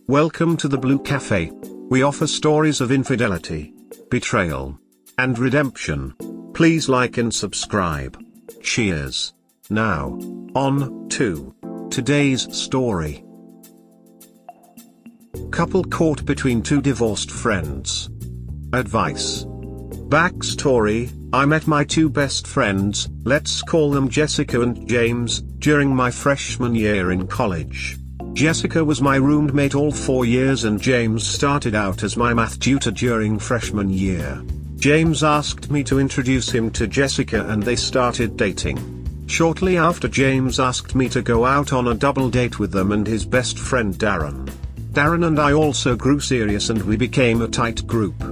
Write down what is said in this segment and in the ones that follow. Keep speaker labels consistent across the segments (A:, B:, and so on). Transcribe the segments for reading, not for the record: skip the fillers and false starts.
A: Welcome to the Blue Cafe. We offer stories of infidelity, betrayal, and redemption. Please like and subscribe. Cheers. Now, on to today's story. Couple caught between two divorced friends. Advice. Backstory: I met my two best friends, let's call them Jessica and James, during my freshman year in college. Jessica was my roommate all 4 years and James started out as my math tutor during freshman year. James asked me to introduce him to Jessica and they started dating. Shortly after, James asked me to go out on a double date with them and his best friend Darren. Darren and I also grew serious and we became a tight group.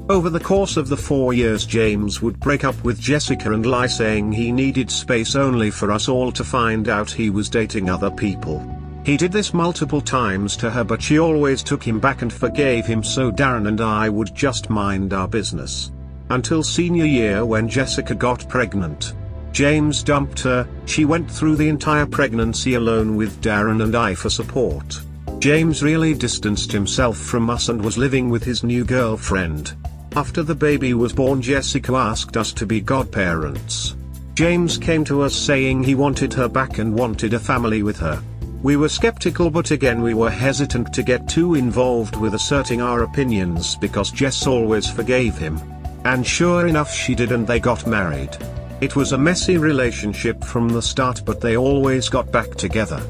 A: Over the course of the 4 years, James would break up with Jessica and lie saying he needed space, only for us all to find out he was dating other people. He did this multiple times to her, but she always took him back and forgave him, so Darren and I would just mind our business. Until senior year, when Jessica got pregnant. James dumped her. She went through the entire pregnancy alone with Darren and I for support. James really distanced himself from us and was living with his new girlfriend. After the baby was born, Jessica asked us to be godparents. James came to us saying he wanted her back and wanted a family with her. We were skeptical, but again we were hesitant to get too involved with asserting our opinions because Jess always forgave him. And sure enough, she did, and they got married. It was a messy relationship from the start, but they always got back together.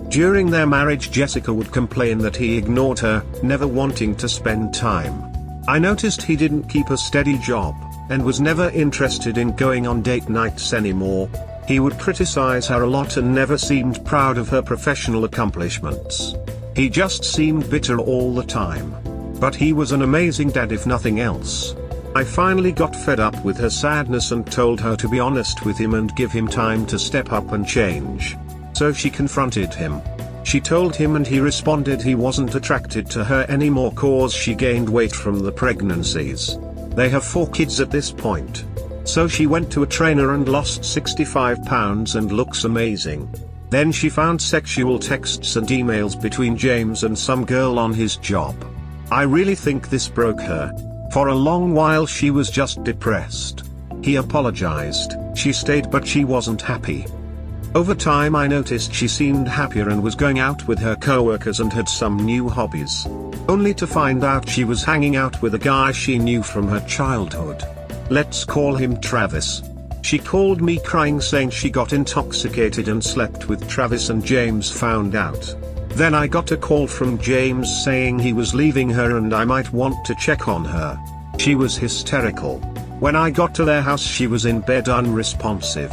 A: During their marriage, Jessica would complain that he ignored her, never wanting to spend time. I noticed he didn't keep a steady job, and was never interested in going on date nights anymore. He would criticize her a lot and never seemed proud of her professional accomplishments. He just seemed bitter all the time. But he was an amazing dad if nothing else. I finally got fed up with her sadness and told her to be honest with him and give him time to step up and change. So she confronted him. She told him and he responded he wasn't attracted to her anymore cause she gained weight from the pregnancies. They have 4 kids at this point. So she went to a trainer and lost 65 pounds and looks amazing. Then she found sexual texts and emails between James and some girl on his job. I really think this broke her. For a long while she was just depressed. He apologized, she stayed, but she wasn't happy. Over time I noticed she seemed happier and was going out with her coworkers and had some new hobbies. Only to find out she was hanging out with a guy she knew from her childhood. Let's call him Travis. She called me crying saying she got intoxicated and slept with Travis and James found out. Then I got a call from James saying he was leaving her and I might want to check on her. She was hysterical. When I got to their house, she was in bed unresponsive.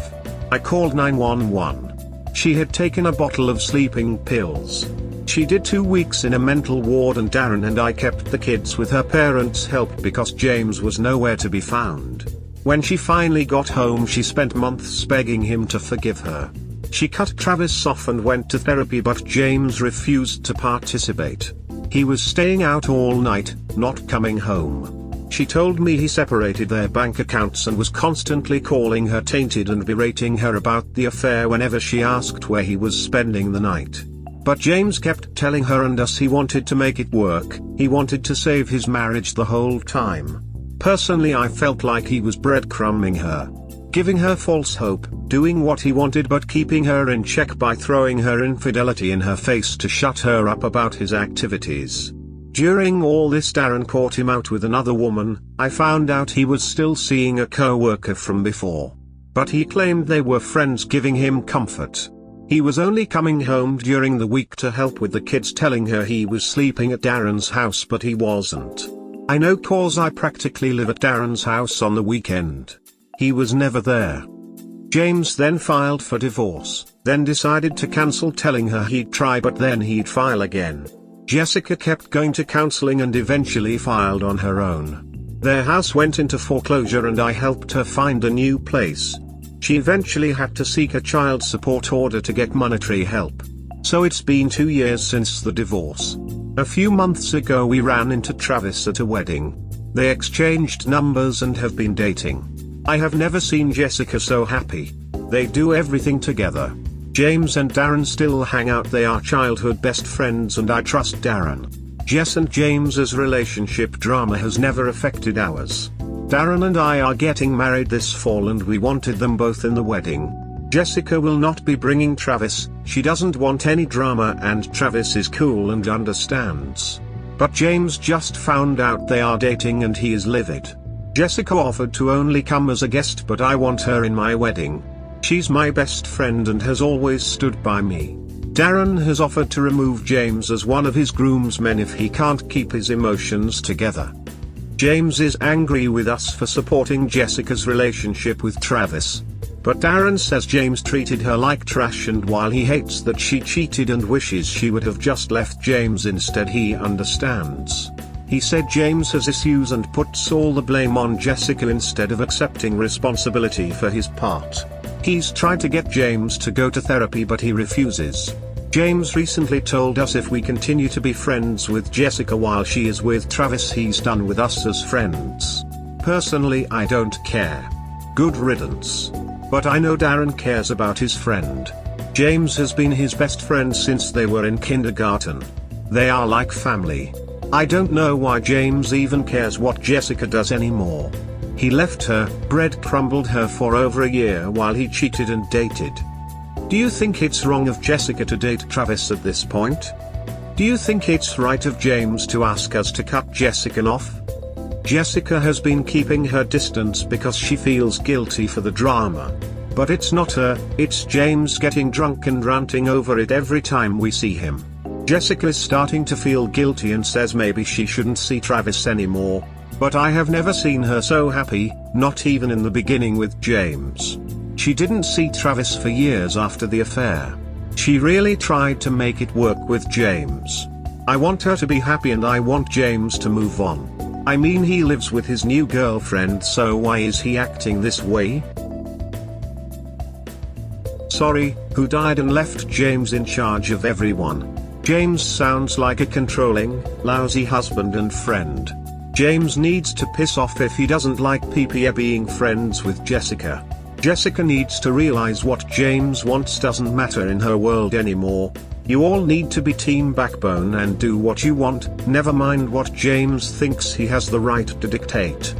A: I called 911. She had taken a bottle of sleeping pills. She did 2 weeks in a mental ward and Darren and I kept the kids with her parents' help because James was nowhere to be found. When she finally got home, she spent months begging him to forgive her. She cut Travis off and went to therapy, but James refused to participate. He was staying out all night, not coming home. She told me he separated their bank accounts and was constantly calling her tainted and berating her about the affair whenever she asked where he was spending the night. But James kept telling her and us he wanted to make it work, he wanted to save his marriage the whole time. Personally, I felt like he was breadcrumbing her, giving her false hope, doing what he wanted but keeping her in check by throwing her infidelity in her face to shut her up about his activities. During all this, Darren caught him out with another woman. I found out he was still seeing a co-worker from before. But he claimed they were friends, giving him comfort. He was only coming home during the week to help with the kids, telling her he was sleeping at Darren's house, but he wasn't. I know cause I practically live at Darren's house on the weekend. He was never there. James then filed for divorce, then decided to cancel, telling her he'd try but then he'd file again. Jessica kept going to counseling and eventually filed on her own. Their house went into foreclosure and I helped her find a new place. She eventually had to seek a child support order to get monetary help. So it's been 2 years since the divorce. A few months ago we ran into Travis at a wedding. They exchanged numbers and have been dating. I have never seen Jessica so happy. They do everything together. James and Darren still hang out. They are childhood best friends and I trust Darren. Jess and James's relationship drama has never affected ours. Darren and I are getting married this fall and we wanted them both in the wedding. Jessica will not be bringing Travis, she doesn't want any drama and Travis is cool and understands. But James just found out they are dating and he is livid. Jessica offered to only come as a guest but I want her in my wedding. She's my best friend and has always stood by me. Darren has offered to remove James as one of his groomsmen if he can't keep his emotions together. James is angry with us for supporting Jessica's relationship with Travis. But Darren says James treated her like trash and while he hates that she cheated and wishes she would have just left James instead, he understands. He said James has issues and puts all the blame on Jessica instead of accepting responsibility for his part. He's tried to get James to go to therapy but he refuses. James recently told us if we continue to be friends with Jessica while she is with Travis, he's done with us as friends. Personally, I don't care. Good riddance. But I know Darren cares about his friend. James has been his best friend since they were in kindergarten. They are like family. I don't know why James even cares what Jessica does anymore. He left her, breadcrumbed her for over a year while he cheated and dated. Do you think it's wrong of Jessica to date Travis at this point? Do you think it's right of James to ask us to cut Jessica off? Jessica has been keeping her distance because she feels guilty for the drama. But it's not her, it's James getting drunk and ranting over it every time we see him. Jessica is starting to feel guilty and says maybe she shouldn't see Travis anymore. But I have never seen her so happy, not even in the beginning with James. She didn't see Travis for years after the affair. She really tried to make it work with James. I want her to be happy and I want James to move on. I mean, he lives with his new girlfriend, so why is he acting this way? Sorry, who died and left James in charge of everyone? James sounds like a controlling, lousy husband and friend. James needs to piss off if he doesn't like PPA being friends with Jessica. Jessica needs to realize what James wants doesn't matter in her world anymore. You all need to be team backbone and do what you want, never mind what James thinks he has the right to dictate.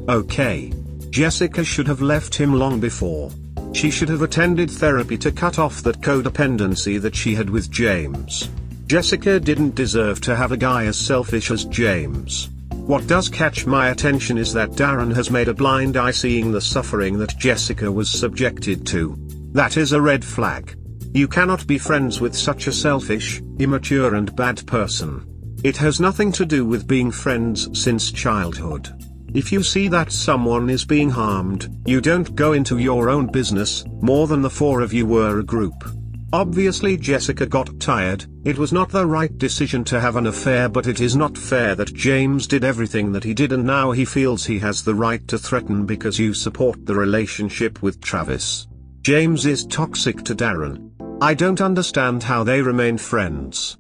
A: Okay. Jessica should have left him long before. She should have attended therapy to cut off that codependency that she had with James. Jessica didn't deserve to have a guy as selfish as James. What does catch my attention is that Darren has made a blind eye seeing the suffering that Jessica was subjected to. That is a red flag. You cannot be friends with such a selfish, immature and bad person. It has nothing to do with being friends since childhood. If you see that someone is being harmed, you don't go into your own business. More than the four of you were a group. Obviously Jessica got tired. It was not the right decision to have an affair, but it is not fair that James did everything that he did and now he feels he has the right to threaten because you support the relationship with Travis. James is toxic to Darren. I don't understand how they remain friends.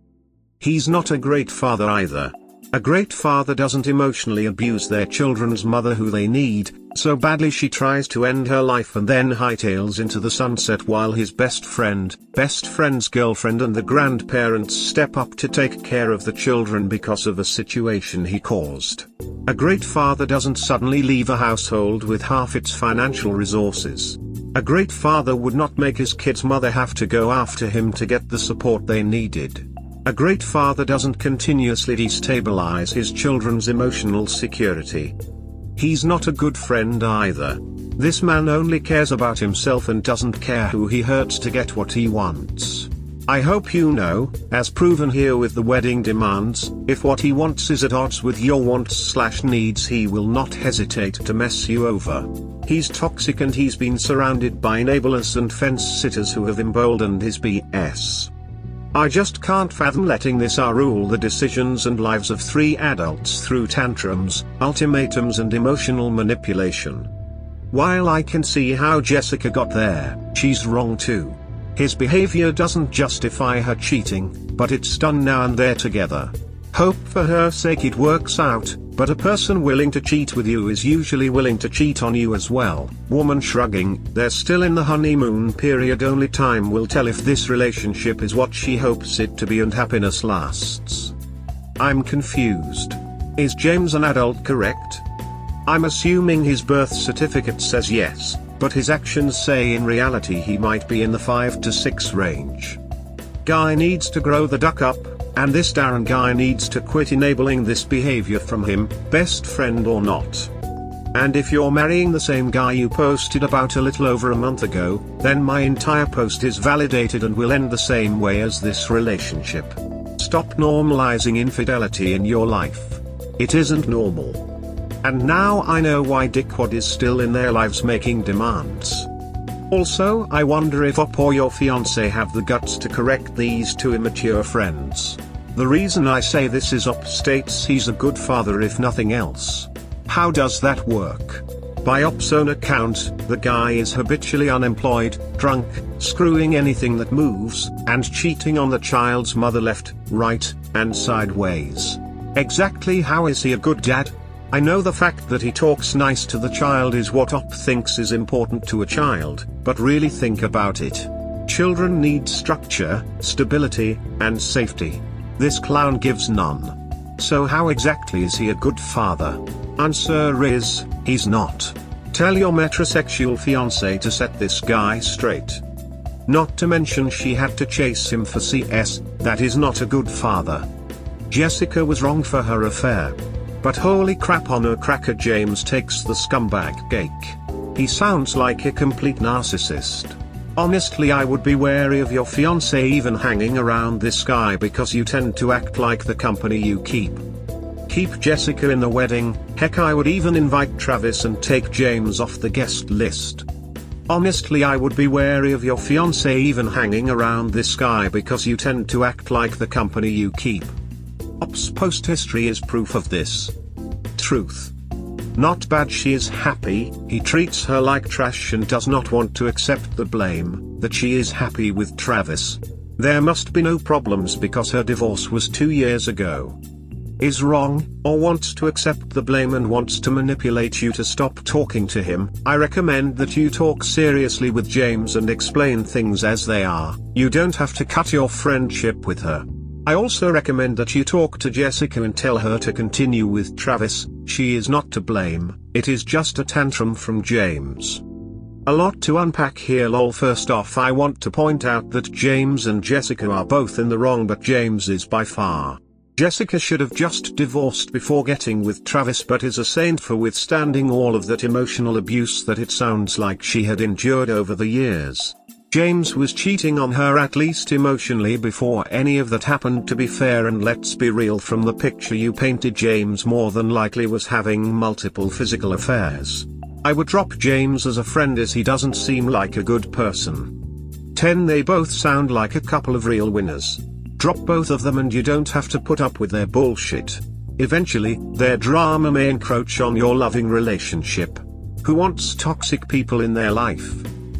A: He's not a great father either. A great father doesn't emotionally abuse their children's mother who they need, so badly she tries to end her life and then hightails into the sunset while his best friend's girlfriend and the grandparents step up to take care of the children because of a situation he caused. A great father doesn't suddenly leave a household with half its financial resources. A great father would not make his kid's mother have to go after him to get the support they needed. A great father doesn't continuously destabilize his children's emotional security. He's not a good friend either. This man only cares about himself and doesn't care who he hurts to get what he wants. I hope you know, as proven here with the wedding demands, if what he wants is at odds with your wants/needs, he will not hesitate to mess you over. He's toxic and he's been surrounded by enablers and fence sitters who have emboldened his BS. I just can't fathom letting this rule the decisions and lives of 3 adults through tantrums, ultimatums and emotional manipulation. While I can see how Jessica got there, she's wrong too. His behavior doesn't justify her cheating, but it's done now and they're together. Hope for her sake it works out, But a person willing to cheat with you is usually willing to cheat on you as well. Woman shrugging, they're still in the honeymoon period. Only time will tell if this relationship is what she hopes it to be and happiness lasts. I'm confused. Is James an adult, correct? I'm assuming his birth certificate says yes, but his actions say in reality he might be in the 5 to 6 range. Guy needs to grow the duck up, and this Darren guy needs to quit enabling this behavior from him, best friend or not. And if you're marrying the same guy you posted about a little over a month ago, then my entire post is validated and will end the same way as this relationship. Stop normalizing infidelity in your life. It isn't normal. And now I know why dickwad is still in their lives making demands. Also, I wonder if Op or your fiancé have the guts to correct these two immature friends. The reason I say this is Op states he's a good father if nothing else. How does that work? By Op's own account, the guy is habitually unemployed, drunk, screwing anything that moves, and cheating on the child's mother left, right, and sideways. Exactly how is he a good dad? I know the fact that he talks nice to the child is what Op thinks is important to a child, but really think about it. Children need structure, stability, and safety. This clown gives none. So how exactly is he a good father? Answer is, he's not. Tell your metrosexual fiancé to set this guy straight. Not to mention she had to chase him for CS, that is not a good father. Jessica was wrong for her affair. But holy crap on her cracker, James takes the scumbag cake. He sounds like a complete narcissist. Honestly, I would be wary of your fiancé even hanging around this guy because you tend to act like the company you keep. Keep Jessica in the wedding, heck I would even invite Travis and take James off the guest list. Honestly, I would be wary of your fiancé even hanging around this guy because you tend to act like the company you keep. Op's post history is proof of this. Truth. Not bad, she is happy, he treats her like trash and does not want to accept the blame, that she is happy with Travis. There must be no problems because her divorce was 2 years ago. Is wrong, or wants to accept the blame and wants to manipulate you to stop talking to him. I recommend that you talk seriously with James and explain things as they are. You don't have to cut your friendship with her. I also recommend that you talk to Jessica and tell her to continue with Travis. She is not to blame, it is just a tantrum from James. A lot to unpack here lol. First off, I want to point out that James and Jessica are both in the wrong, but James is by far. Jessica should have just divorced before getting with Travis, but is a saint for withstanding all of that emotional abuse that it sounds like she had endured over the years. James was cheating on her at least emotionally before any of that happened, to be fair, and let's be real, from the picture you painted, James more than likely was having multiple physical affairs. I would drop James as a friend as he doesn't seem like a good person. 10 They both sound like a couple of real winners. Drop both of them and you don't have to put up with their bullshit. Eventually, their drama may encroach on your loving relationship. Who wants toxic people in their life?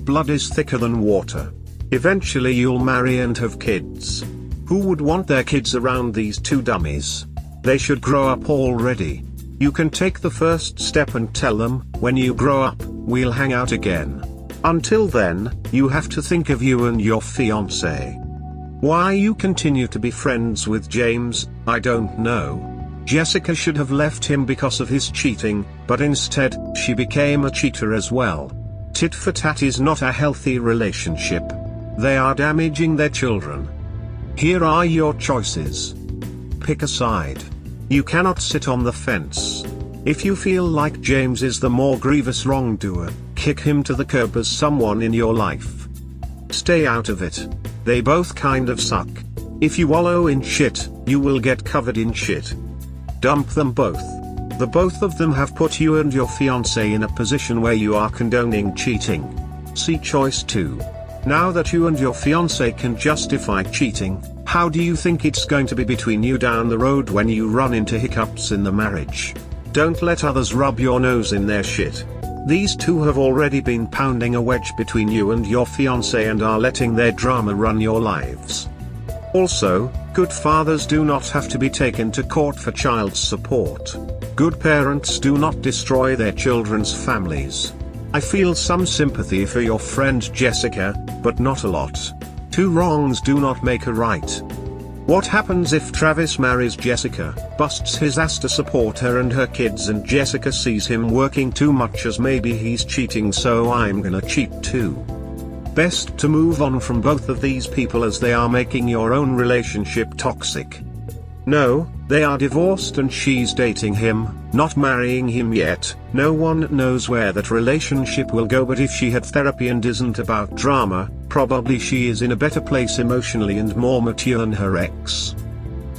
A: Blood is thicker than water. Eventually you'll marry and have kids. Who would want their kids around these two dummies? They should grow up already. You can take the first step and tell them, when you grow up, we'll hang out again. Until then, you have to think of you and your fiancé. Why you continue to be friends with James, I don't know. Jessica should have left him because of his cheating, but instead, she became a cheater as well. Tit for tat is not a healthy relationship. They are damaging their children. Here are your choices. Pick a side. You cannot sit on the fence. If you feel like James is the more grievous wrongdoer, kick him to the curb as someone in your life. Stay out of it. They both kind of suck. If you wallow in shit, you will get covered in shit. Dump them both. The both of them have put you and your fiancé in a position where you are condoning cheating. See choice 2. Now that you and your fiancé can justify cheating, how do you think it's going to be between you down the road when you run into hiccups in the marriage? Don't let others rub your nose in their shit. These two have already been pounding a wedge between you and your fiancé and are letting their drama run your lives. Also, Good fathers do not have to be taken to court for child support. Good parents do not destroy their children's families. I feel some sympathy for your friend Jessica, but not a lot. Two wrongs do not make a right. What happens if Travis marries Jessica, busts his ass to support her and her kids, and Jessica sees him working too much as maybe he's cheating, so I'm gonna cheat too? Best to move on from both of these people as they are making your own relationship toxic. No, they are divorced and she's dating him, not marrying him yet. No one knows where that relationship will go, but if she had therapy and isn't about drama, probably she is in a better place emotionally and more mature than her ex.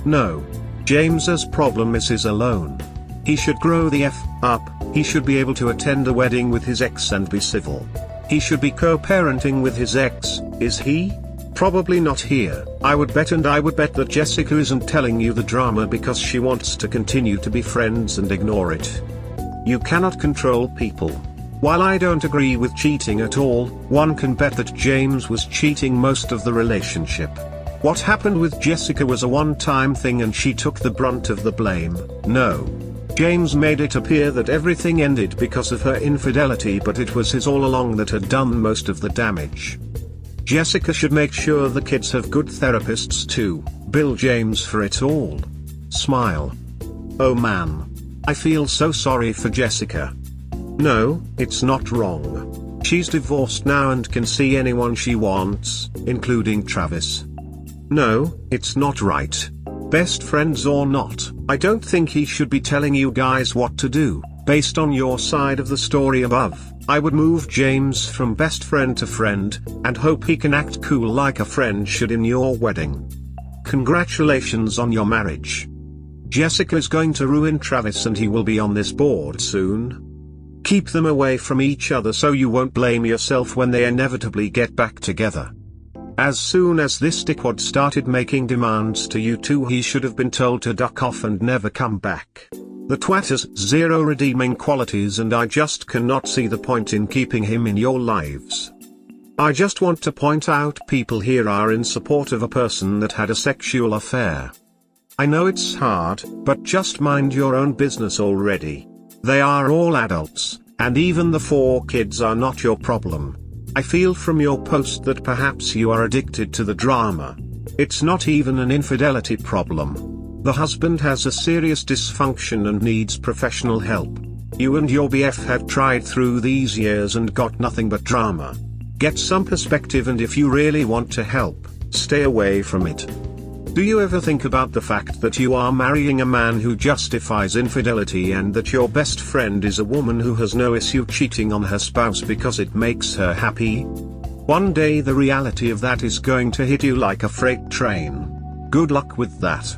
A: No. James's problem is his alone. He should grow the F up, he should be able to attend a wedding with his ex and be civil. He should be co-parenting with his ex, is he? Probably not here. I would bet that Jessica isn't telling you the drama because she wants to continue to be friends and ignore it. You cannot control people. While I don't agree with cheating at all, one can bet that James was cheating most of the relationship. What happened with Jessica was a one-time thing and she took the brunt of the blame. No. James made it appear that everything ended because of her infidelity, but it was his all along that had done most of the damage. Jessica should make sure the kids have good therapists too. Bill James for it all. Smile. Oh man. I feel so sorry for Jessica. No, it's not wrong. She's divorced now and can see anyone she wants, including Travis. No, it's not right. Best friends or not, I don't think he should be telling you guys what to do. Based on your side of the story above, I would move James from best friend to friend, and hope he can act cool like a friend should in your wedding. Congratulations on your marriage. Jessica's going to ruin Travis and he will be on this board soon. Keep them away from each other so you won't blame yourself when they inevitably get back together. As soon as this dickwad started making demands to you two, he should have been told to duck off and never come back. The twat has zero redeeming qualities and I just cannot see the point in keeping him in your lives. I just want to point out people here are in support of a person that had a sexual affair. I know it's hard, but just mind your own business already. They are all adults, and even the 4 kids are not your problem. I feel from your post that perhaps you are addicted to the drama. It's not even an infidelity problem. The husband has a serious dysfunction and needs professional help. You and your BF have tried through these years and got nothing but drama. Get some perspective, and if you really want to help, stay away from it. Do you ever think about the fact that you are marrying a man who justifies infidelity and that your best friend is a woman who has no issue cheating on her spouse because it makes her happy? One day the reality of that is going to hit you like a freight train. Good luck with that.